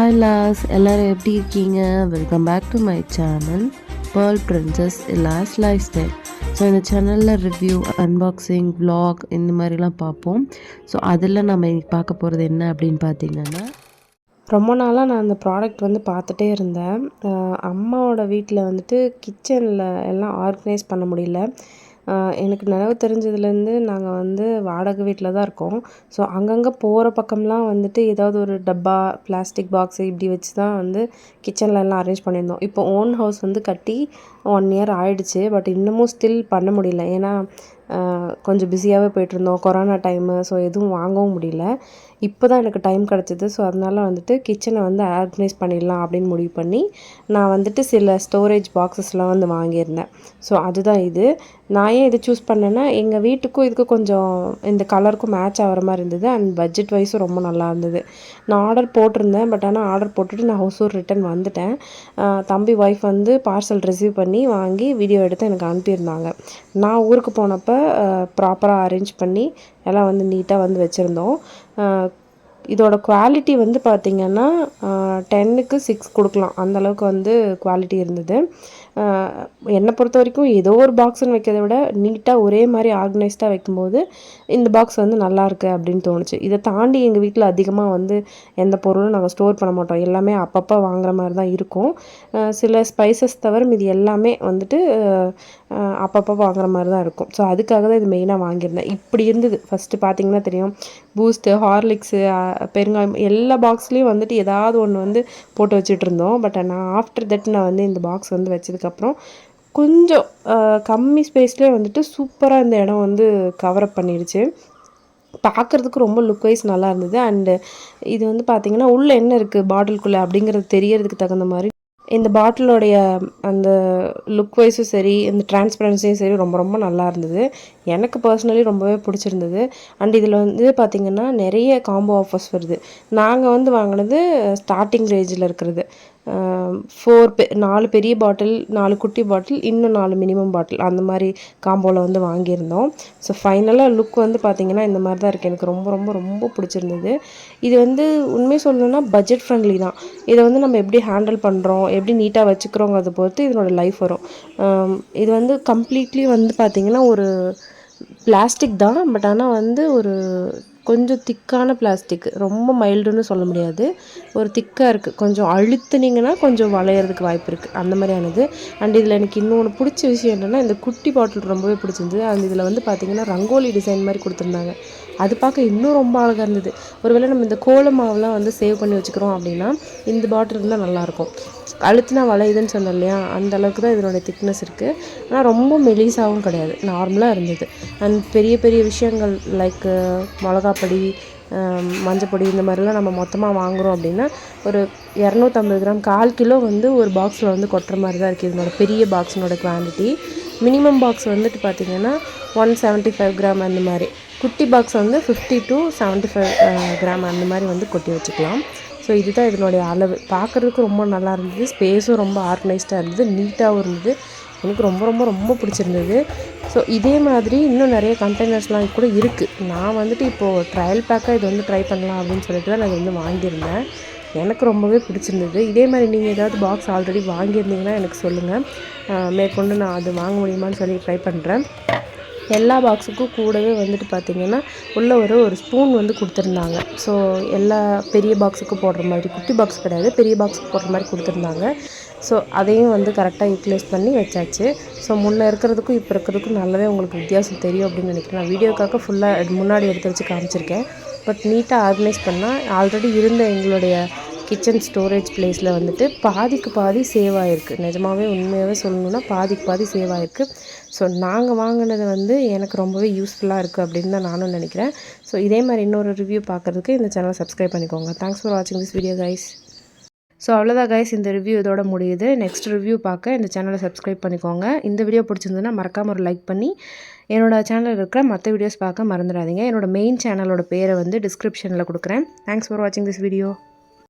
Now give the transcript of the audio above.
Hi loss, எல்லோரும் எப்படி இருக்கீங்க? Welcome back to my channel pearl princess Ila's lifestyle. So இந்த சேனலில் ரிவ்யூ, அன்பாக்சிங், vlog இந்த மாதிரிலாம் பார்ப்போம். ஸோ அதில் நம்ம இன்னைக்கு பார்க்க போகிறது என்ன அப்படின்னு பார்த்தீங்கன்னா, ரொம்ப நாளாக நான் அந்த ப்ராடக்ட் வந்து பார்த்துட்டே இருந்தேன். அம்மாவோட வீட்டில் வந்துட்டு கிச்சனில் எல்லாம் ஆர்கனைஸ் பண்ண முடியல. எனக்கு நினைவு தெரிஞ்சதுலேருந்து நாங்கள் வந்து வாடகை வீட்டில் தான் இருக்கோம். ஸோ அங்கங்கே போகிற பக்கம்லாம் வந்துட்டு ஏதாவது ஒரு டப்பா, பிளாஸ்டிக் பாக்ஸு இப்படி வச்சு தான் வந்து கிச்சனில் எல்லாம் அரேஞ்ச் பண்ணியிருந்தோம். இப்போ ஓன் ஹவுஸ் வந்து கட்டி 1 இயர் ஆயிடுச்சு. பட் இன்னமும் ஸ்டில் பண்ண முடியல. ஏன்னா கொஞ்சம் பிஸியாகவே போயிட்டுருந்தோம். Corona time. ஸோ எதுவும் வாங்கவும் முடியல. இப்போ தான் எனக்கு டைம் கிடச்சிது. ஸோ அதனால் வந்துட்டு கிச்சனை வந்து ஆர்கனைஸ் பண்ணிடலாம் அப்படின்னு முடிவு பண்ணி நான் வந்துட்டு சில ஸ்டோரேஜ் பாக்ஸஸ்லாம் வந்து வாங்கியிருந்தேன். ஸோ அதுதான் இது. நான் ஏன் இதை சூஸ் பண்ணேன்னா, எங்கள் வீட்டுக்கும் இதுக்கும் கொஞ்சம் இந்த கலருக்கும் மேட்ச் ஆகிற மாதிரி இருந்தது. அண்ட் பட்ஜெட் வைஸும் ரொம்ப நல்லா இருந்தது. நான் ஆர்டர் போட்டிருந்தேன். பட் ஆனால் ஆர்டர் போட்டுட்டு நான் ஹவுசூர் ரிட்டன் வந்துட்டேன். தம்பி ஒய்ஃப் வந்து பார்சல் ரிசீவ் பண்ணி வாங்கி வீடியோ எடுத்து எனக்கு அனுப்பியிருந்தாங்க. நான் ஊருக்கு போனப்போ ப்ராப்பராக அரேஞ்ச் பண்ணி எல்லாம் வந்து நீட்டாக வந்து வச்சுருந்தோம். இதோட குவாலிட்டி வந்து பார்த்திங்கன்னா 10க்கு 6 கொடுக்கலாம். அந்தளவுக்கு வந்து குவாலிட்டி இருந்தது. என்னை பொறுத்த வரைக்கும் ஏதோ ஒரு பாக்ஸ்ன்னு வைக்கிறத விட நீட்டாக ஒரே மாதிரி ஆர்கனைஸ்டாக வைக்கும்போது இந்த பாக்ஸ் வந்து நல்லாயிருக்கு அப்படின்னு தோணுச்சு. இதை தாண்டி எங்கள் வீட்டில் அதிகமாக வந்து எந்த பொருளும் நாங்கள் ஸ்டோர் பண்ண மாட்டோம். எல்லாமே அப்பப்போ வாங்குற மாதிரி தான் இருக்கும். சில ஸ்பைசஸ் தவிர மீதி எல்லாமே வந்துட்டு அப்பப்போ வாங்குற மாதிரி தான் இருக்கும். ஸோ அதுக்காக தான் இது மெயினாக வாங்கியிருந்தேன். இப்படி இருந்தது. ஃபஸ்ட்டு பார்த்திங்கன்னா தெரியும், பூஸ்ட்டு, ஹார்லிக்ஸு, பெருங்காயம் எல்லா பாக்ஸ்லேயும் வந்துட்டு ஏதாவது ஒன்று வந்து போட்டு வச்சுட்டு இருந்தோம். பட் நான் ஆஃப்டர் தட் நான் வந்து இந்த பாக்ஸ் வந்து வச்சதுக்கப்புறம் கொஞ்சம் கம்மி ஸ்பேஸ்லேயே வந்துட்டு சூப்பராக இந்த இடம் வந்து கவரப் பண்ணிடுச்சு. பார்க்குறதுக்கு ரொம்ப லுக் வைஸ் நல்லா இருந்தது. அண்டு இது வந்து பார்த்திங்கன்னா உள்ளே என்ன இருக்குது பாட்டிலுக்குள்ளே அப்படிங்கிறது தெரியறதுக்கு தகுந்த மாதிரி இந்த பாட்டிலோடைய அந்த லுக் வைஸும் சரி, இந்த டிரான்ஸ்பரன்சியும் சரி ரொம்ப ரொம்ப நல்லா இருந்தது. எனக்கு பர்சனலி ரொம்பவே பிடிச்சிருந்தது. அண்ட் இதில் வந்து பார்த்திங்கன்னா நிறைய காம்போ ஆஃபர்ஸ் வருது. நாங்கள் வந்து வாங்கினது ஸ்டார்டிங் ரேஞ்சில் இருக்கிறது. 4 பெரிய பாட்டில், 4 குட்டி பாட்டில், இன்னும் 4 மினிமம் பாட்டில் அந்த மாதிரி காம்போவில் வந்து வாங்கியிருந்தோம். ஸோ ஃபைனலாக லுக் வந்து பார்த்திங்கன்னா இந்த மாதிரி தான் இருக்குது. எனக்கு ரொம்ப ரொம்ப ரொம்ப பிடிச்சிருந்தது. இது வந்து உண்மையை சொல்லணுன்னா பட்ஜெட் ஃப்ரெண்ட்லி தான். இதை வந்து நம்ம எப்படி ஹேண்டில் பண்ணுறோம், எப்படி நீட்டாக வச்சுக்கிறோங்கிறத பொறுத்து இதனோட லைஃப் வரும். இது வந்து கம்ப்ளீட்லி வந்து பார்த்திங்கன்னா ஒரு பிளாஸ்டிக் தான். பட் ஆனால் வந்து ஒரு கொஞ்சம் திக்கான பிளாஸ்டிக், ரொம்ப மைல்டுன்னு சொல்ல முடியாது. ஒரு திக்காக இருக்குது. கொஞ்சம் அழுத்துனீங்கன்னா கொஞ்சம் வளையிறதுக்கு வாய்ப்பு இருக்குது, அந்த மாதிரியானது. அண்ட் இதில் எனக்கு இன்னொன்று பிடிச்ச விஷயம் என்னென்னா, இந்த குட்டி பாட்டில் ரொம்பவே பிடிச்சிருந்தது. அண்ட் இதில் வந்து பார்த்திங்கன்னா ரங்கோலி டிசைன் மாதிரி கொடுத்துருந்தாங்க. அது பார்க்க இன்னும் ரொம்ப அழகாக இருந்தது. ஒருவேளை நம்ம இந்த கோல மாவுலாம் வந்து சேவ் பண்ணி வச்சுக்கிறோம் அப்படின்னா இந்த பாட்டில் இருந்தால் நல்லாயிருக்கும். அழுத்தினா வளையுதுன்னு சொன்னேன் இல்லையா, அந்த அளவுக்கு தான் இதனுடைய திக்னஸ் இருக்குது. ஆனால் ரொம்ப மெலிசாகவும் கிடையாது, நார்மலாக இருந்தது. அண்ட் பெரிய பெரிய விஷயங்கள் லைக் மிளகாப்பொடி, மஞ்சப்பொடி இந்த மாதிரிலாம் நம்ம மொத்தமாக வாங்குகிறோம் அப்படின்னா ஒரு 250 கிராம், 1/4 கிலோ வந்து ஒரு பாக்ஸில் வந்து கொட்டுற மாதிரி தான் இருக்குது இதனோட பெரிய பாக்ஸினோட குவான்டிட்டி. மினிமம் பாக்ஸ் வந்துட்டு பார்த்திங்கன்னா 175 கிராம் அந்த மாதிரி. குட்டி பாக்ஸ் வந்து 50 to 75 கிராம் அந்த மாதிரி வந்து கொட்டி வச்சுக்கலாம். ஸோ இதுதான் இதனுடைய அளவு. பார்க்குறதுக்கு ரொம்ப நல்லா இருந்தது. ஸ்பேஸும் ரொம்ப ஆர்கனைஸ்டாக இருந்தது, நீட்டாகவும் இருந்தது. எனக்கு ரொம்ப ரொம்ப ரொம்ப பிடிச்சிருந்தது. ஸோ இதே மாதிரி இன்னும் நிறைய கண்டெய்னர்ஸ்லாம் கூட இருக்குது. நான் வந்துட்டு இப்போது ட்ரையல் பேக்காக இது வந்து ட்ரை பண்ணலாம் அப்படின்னு சொல்லிட்டு தான் நான் இது வந்து வாங்கியிருந்தேன். எனக்கு ரொம்பவே பிடிச்சிருந்தது. இதே மாதிரி நீங்கள் ஏதாவது பாக்ஸ் ஆல்ரெடி வாங்கியிருந்தீங்கன்னா எனக்கு சொல்லுங்கள். மேற்கொண்டு நான் அது வாங்க முடியுமான்னு சொல்லி ட்ரை பண்ணுறேன். எல்லா பாக்ஸுக்கும் கூடவே வந்துட்டு பார்த்திங்கன்னா உள்ளே ஒரு ஸ்பூன் வந்து கொடுத்துருந்தாங்க. ஸோ எல்லா பெரிய பாக்ஸுக்கும் போடுற மாதிரி, குட்டி பாக்ஸ் கிடையாது, பெரிய பாக்ஸுக்கு போடுற மாதிரி கொடுத்துருந்தாங்க. ஸோ அதையும் வந்து கரெக்டாக யூட்டிலைஸ் பண்ணி வச்சாச்சு. ஸோ முன்னே இருக்கிறதுக்கும் இப்போ இருக்கிறதுக்கும் நல்லாவே உங்களுக்கு வித்தியாசம் தெரியும் அப்படின்னு நினைக்கிறேன். நான் வீடியோக்காக ஃபுல்லாக முன்னாடி எடுத்து வச்சு காமிச்சிருக்கேன். பட் நீட்டாக ஆர்கனைஸ் பண்ணால் ஆல்ரெடி இருந்த எங்களுடைய கிச்சன் ஸ்டோரேஜ் பிளேஸில் வந்துட்டு பாதிக்கு பாதி சேவ் ஆகிருக்கு. நிஜமாகவே உண்மையாகவே சொல்லணுன்னா பாதிக்கு பாதி சேவ் ஆகிருக்கு. ஸோ நாங்கள் வாங்கினது வந்து எனக்கு ரொம்பவே யூஸ்ஃபுல்லாக இருக்குது அப்படின்னு தான் நானும் நினைக்கிறேன். ஸோ இதே மாதிரி இன்னொரு ரிவ்யூ பார்க்குறதுக்கு இந்த சேனலை சப்ஸ்கிரைப் பண்ணிக்கோங்க. தேங்க்ஸ் ஃபார் வாட்சிங் திஸ் வீடியோ கைஸ். ஸோ அவ்வளோதான் கைஸ், இந்த ரிவ்யூ இதோட முடியுது. நெக்ஸ்ட் ரிவ்யூ பார்க்க இந்த சேனலை சப்ஸ்கிரைப் பண்ணிக்கோங்க. இந்த வீடியோ பிடிச்சிருந்ததுன்னா மறக்காமல் ஒரு லைக் பண்ணி என்னோடய சேனலில் இருக்கிற மற்ற வீடியோஸ் பார்க்க மறந்துடாதீங்க. என்னோடய மெயின் சேனலோட பேரை வந்து டிஸ்கிரிப்ஷனில் கொடுக்குறேன். தேங்க்ஸ் ஃபார் வாட்சிங் திஸ் வீடியோ.